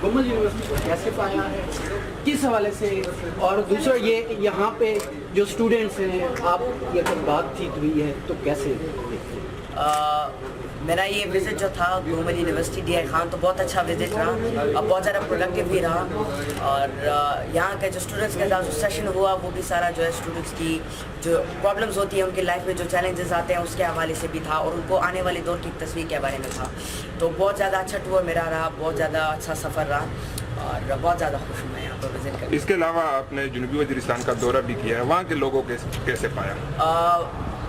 गुम्बद यूनिवर्सिटी को कैसे पाया है, किस हवाले से, और दूसरा ये यहाँ पे जो स्टूडेंट्स हैं, आप ये अगर बातचीत हुई है तो कैसे देखते हैं? मेरा ये विज़िट जो था गुम्बद यूनिवर्सिटी डी आई खान, तो बहुत अच्छा विज़िट रहा और बहुत ज़्यादा प्रोडक्टिव भी रहा। और यहाँ के जो स्टूडेंट्स के साथ जो सेशन हुआ वो भी सारा जो है स्टूडेंट्स की जो प्रॉब्लम्स होती हैं, उनकी लाइफ में जो चैलेंजेस आते हैं उसके हवाले से भी था, और उनको आने वाले दौर की तस्वीर के बारे में था। तो बहुत ज़्यादा अच्छा टूर मेरा रहा, बहुत ज़्यादा अच्छा सफ़र रहा और बहुत ज़्यादा खुश हूँ मैं यहाँ पर विज़िट कर। इसके अलावा आपने जनूबी वज़ीरिस्तान का दौरा भी किया है, वहाँ के लोगों को कैसे पाया?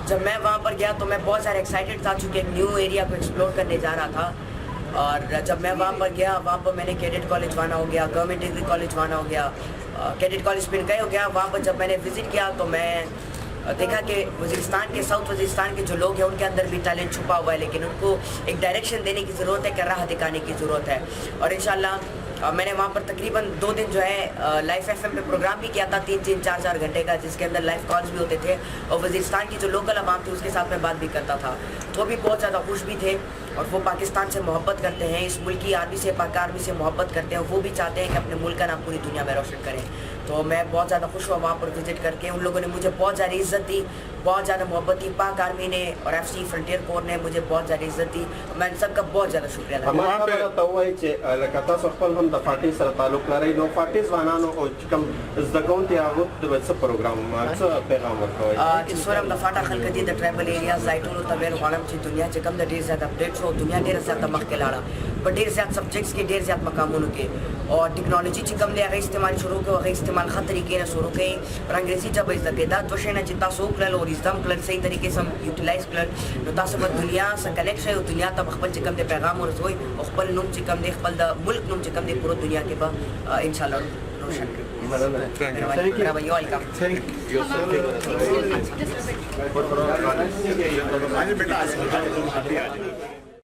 जब मैं वहाँ पर गया तो मैं बहुत ज़्यादा एक्साइटेड था, चूँकि एक न्यू एरिया को एक्सप्लोर करने जा रहा था। और जब मैं वहाँ पर गया, वहाँ पर मैंने कैडेट कॉलेज वाना हो गया, गवर्नमेंट डिग्री कॉलेज वाना हो गया, कैडेट कॉलेज पिन गए हो गया। वहाँ पर जब मैंने विज़िट किया तो मैं देखा कि वज़ीरिस्तान के, साउथ वज़ीरिस्तान के जो लोग हैं उनके अंदर भी टैलेंट छुपा हुआ है, लेकिन उनको एक डायरेक्शन देने की ज़रूरत है, राह दिखाने की ज़रूरत है। और इंशाल्लाह मैंने वहाँ पर तकरीबन 2 दिन जो है लाइव FM पे प्रोग्राम भी किया था, 3-3, 4-4 घंटे का, जिसके अंदर लाइव कॉल्स भी होते थे और वज़ीरिस्तान की जो लोकल आवाम थी उसके साथ मैं बात भी करता था। तो वो भी बहुत ज़्यादा खुश भी थे और वो पाकिस्तान से मोहब्बत करते हैं, इस मुल्क की आर्मी से, पाक आर्मी से मोहब्बत करते हैं। वो भी चाहते हैं कि अपने मुल्क का नाम पूरी दुनिया में रोशन करें। तो मैं बहुत ज़्यादा खुश हुआ वहाँ पर विज़िट करके। उन लोगों ने मुझे बहुत ज़्यादा इज़्ज़त दी, बहुत ज़्यादा मोहब्बत दी। पाक आर्मी ने और FC फ्रंटियर कोर ने मुझे बहुत ज़्यादा इज़्ज़त दी। मैं सबका बहुत ज़्यादा शुक्रिया अदा दुनिया ढेर ज़्यादा मख के लाड़ा पर ढेर ज़्यादा सब्जेक्ट्स के, ढेर ज़्यादा मकामों के, और टेक्नोलॉजी चिकम ले इस्तेमाल शुरू के वगैरह इस्तेमाल खत तरीके ने शुरू के, और अंग्रेजी जब इस दकेदा तो शेना चिता सो कलर और इस्दम कलर सही तरीके से हम यूटिलाइज कलर नो तासब दुनिया से कनेक्ट है, दुनिया तब खपल चिकम दे पैगाम और सोई खपल नुम चिकम दे खपल द मुल्क नुम चिकम दे पूरी दुनिया के बा इंशाल्लाह रोशन Thank you. Thank you.